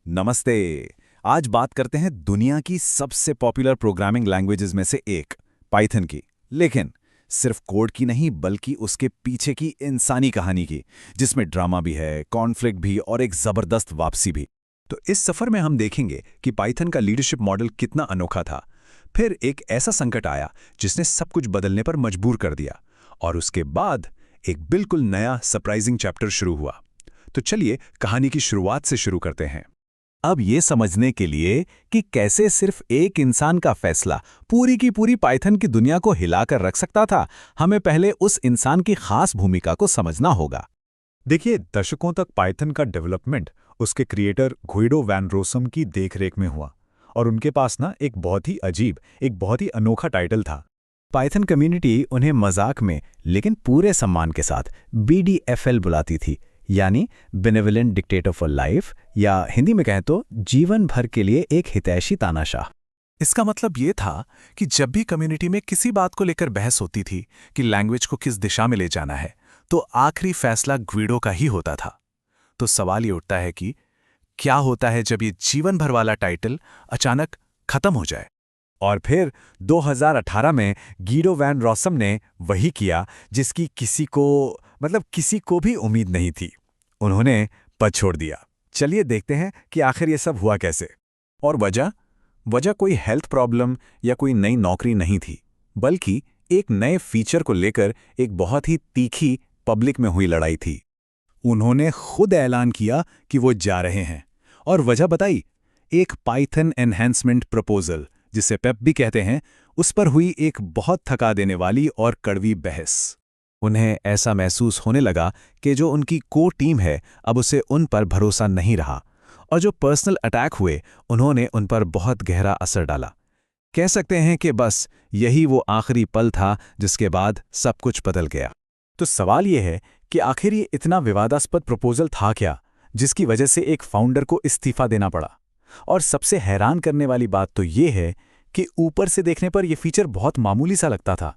नमस्ते। आज बात करते हैं दुनिया की सबसे पॉपुलर प्रोग्रामिंग लैंग्वेजेस में से एक पाइथन की। लेकिन सिर्फ कोड की नहीं बल्कि उसके पीछे की इंसानी कहानी की, जिसमें ड्रामा भी है, कॉन्फ्लिक्ट भी और एक जबरदस्त वापसी भी। तो इस सफर में हम देखेंगे कि पाइथन का लीडरशिप मॉडल कितना अनोखा था। फिर एक ऐसा संकट आया जिसने सब कुछ बदलने पर मजबूर कर दिया, और उसके बाद एक बिल्कुल नया सरप्राइजिंग चैप्टर शुरू हुआ। तो चलिए कहानी की शुरुआत से शुरू करते हैं। अब ये समझने के लिए कि कैसे सिर्फ एक इंसान का फैसला पूरी की पूरी पाइथन की दुनिया को हिलाकर रख सकता था, हमें पहले उस इंसान की खास भूमिका को समझना होगा। देखिए, दशकों तक पाइथन का डेवलपमेंट उसके क्रिएटर गुइडो वैन रोसम की देखरेख में हुआ, और उनके पास एक बहुत ही अजीब, एक बहुत ही अनोखा टाइटल था। पाइथन कम्युनिटी उन्हें मजाक में लेकिन पूरे सम्मान के साथ BDFL बुलाती थी, यानी बेनेवोलेंट डिक्टेटर फॉर लाइफ, या हिंदी में कहें तो जीवन भर के लिए एक हितैषी तानाशाह। इसका मतलब ये था कि जब भी कम्युनिटी में किसी बात को लेकर बहस होती थी कि लैंग्वेज को किस दिशा में ले जाना है, तो आखिरी फैसला ग्विडो का ही होता था। तो सवाल ये उठता है कि क्या होता है जब ये जीवन भर वाला टाइटल अचानक खत्म हो जाए। और फिर 2018 में गुइडो वैन रोसम ने वही किया जिसकी किसी को भी उम्मीद नहीं थी। उन्होंने पद छोड़ दिया। चलिए देखते हैं कि आखिर ये सब हुआ कैसे। और वजह कोई हेल्थ प्रॉब्लम या कोई नई नौकरी नहीं थी, बल्कि एक नए फीचर को लेकर एक बहुत ही तीखी पब्लिक में हुई लड़ाई थी। उन्होंने खुद ऐलान किया कि वो जा रहे हैं, और वजह बताई, एक पाइथन एनहेंसमेंट प्रपोजल, जिसे पेप भी कहते हैं, उस पर हुई एक बहुत थका देने वाली और कड़वी बहस। उन्हें ऐसा महसूस होने लगा कि जो उनकी कोर टीम है अब उसे उन पर भरोसा नहीं रहा, और जो पर्सनल अटैक हुए उन्होंने उन पर बहुत गहरा असर डाला। कह सकते हैं कि बस यही वो आखिरी पल था जिसके बाद सब कुछ बदल गया। तो सवाल ये है कि आखिर ये इतना विवादास्पद प्रपोजल था क्या, जिसकी वजह से एक फाउंडर को इस्तीफा देना पड़ा। और सबसे हैरान करने वाली बात तो ये है कि ऊपर से देखने पर यह फीचर बहुत मामूली सा लगता था।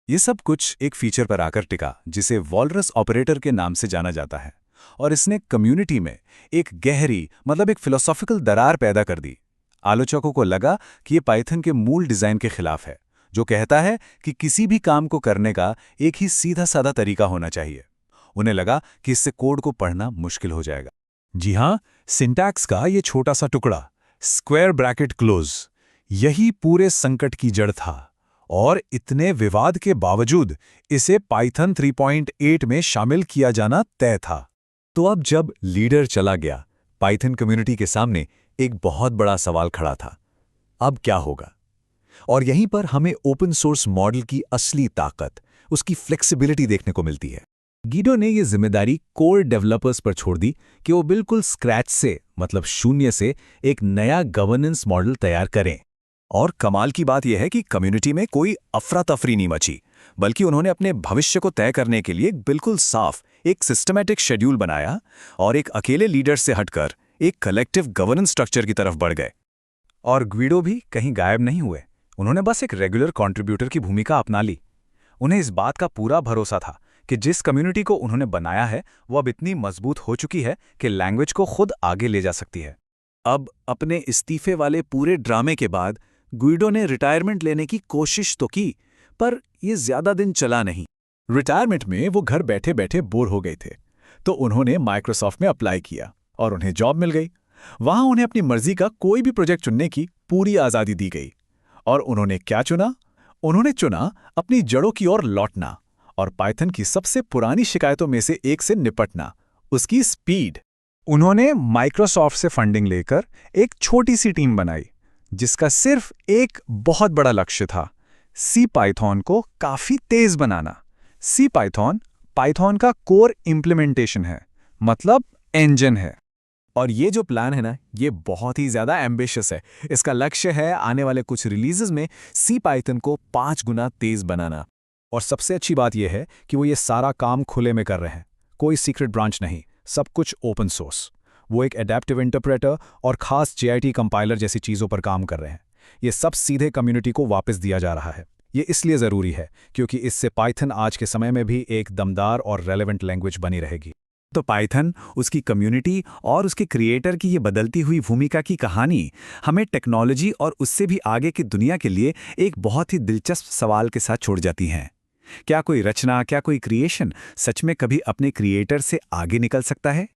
ये सब कुछ एक फीचर पर आकर टिका जिसे वॉलरस ऑपरेटर के नाम से जाना जाता है, और इसने कम्युनिटी में एक गहरी एक फिलोसॉफिकल दरार पैदा कर दी। आलोचकों को लगा कि ये पाइथन के मूल डिजाइन के खिलाफ है, जो कहता है कि किसी भी काम को करने का एक ही सीधा साधा तरीका होना चाहिए। उन्हें लगा कि इससे कोड को पढ़ना मुश्किल हो जाएगा। जी हां, सिंटैक्स का ये छोटा सा टुकड़ा, स्क्वायर ब्रैकेट क्लोज, यही पूरे संकट की जड़ था। और इतने विवाद के बावजूद इसे पाइथन 3.8 में शामिल किया जाना तय था। तो अब जब लीडर चला गया, पाइथन कम्युनिटी के सामने एक बहुत बड़ा सवाल खड़ा था। अब क्या होगा? और यहीं पर हमें ओपन सोर्स मॉडल की असली ताकत, उसकी फ्लेक्सिबिलिटी देखने को मिलती है। गुइडो ने यह जिम्मेदारी कोर डेवलपर्स पर छोड़ दी कि वो बिल्कुल स्क्रैच से, शून्य से एक नया गवर्नेंस मॉडल तैयार करें। और कमाल की बात यह है कि कम्युनिटी में कोई अफरा तफरी नहीं मची, बल्कि उन्होंने अपने भविष्य को तय करने के लिए बिल्कुल साफ एक सिस्टमैटिक शेड्यूल बनाया, और एक अकेले लीडर से हटकर एक कलेक्टिव गवर्नेंस स्ट्रक्चर की तरफ बढ़ गए। और गुइडो भी कहीं गायब नहीं हुए। उन्होंने बस एक रेगुलर कंट्रीब्यूटर की भूमिका अपना ली। उन्हें इस बात का पूरा भरोसा था कि जिस कम्युनिटी को उन्होंने बनाया है वो अब इतनी मजबूत हो चुकी है कि लैंग्वेज को खुद आगे ले जा सकती है। अब अपने इस्तीफे वाले पूरे ड्रामे के बाद गुइडो ने रिटायरमेंट लेने की कोशिश तो की, पर यह ज्यादा दिन चला नहीं। रिटायरमेंट में वो घर बैठे बैठे बोर हो गए थे, तो उन्होंने माइक्रोसॉफ्ट में अप्लाई किया और उन्हें जॉब मिल गई। वहां उन्हें अपनी मर्जी का कोई भी प्रोजेक्ट चुनने की पूरी आज़ादी दी गई। और उन्होंने क्या चुना? उन्होंने चुना अपनी जड़ों की ओर लौटना, और पाइथन की सबसे पुरानी शिकायतों में से एक से निपटना, उसकी स्पीड। उन्होंने माइक्रोसॉफ्ट से फंडिंग लेकर एक छोटी सी टीम बनाई, जिसका सिर्फ एक बहुत बड़ा लक्ष्य था, सी पाइथन को काफी तेज बनाना। सी पाइथन का कोर इंप्लीमेंटेशन है, इंजन है। और ये जो प्लान है ना, ये बहुत ही ज्यादा एम्बिशियस है। इसका लक्ष्य है आने वाले कुछ रिलीजेस में सी पाइथन को 5 गुना तेज बनाना। और सबसे अच्छी बात यह है कि वो ये सारा काम खुले में कर रहे हैं, कोई सीक्रेट ब्रांच नहीं, सब कुछ ओपन सोर्स। वो एक एडेप्टिव इंटरप्रेटर और खास JIT कंपाइलर जैसी चीज़ों पर काम कर रहे हैं। ये सब सीधे कम्युनिटी को वापस दिया जा रहा है। ये इसलिए ज़रूरी है क्योंकि इससे पाइथन आज के समय में भी एक दमदार और रेलेवेंट लैंग्वेज बनी रहेगी। तो पाइथन, उसकी कम्युनिटी और उसके क्रिएटर की ये बदलती हुई भूमिका की कहानी हमें टेक्नोलॉजी और उससे भी आगे की दुनिया के लिए एक बहुत ही दिलचस्प सवाल के साथ छोड़ जाती हैं। क्या कोई रचना, क्या कोई क्रिएशन सच में कभी अपने क्रिएटर से आगे निकल सकता है?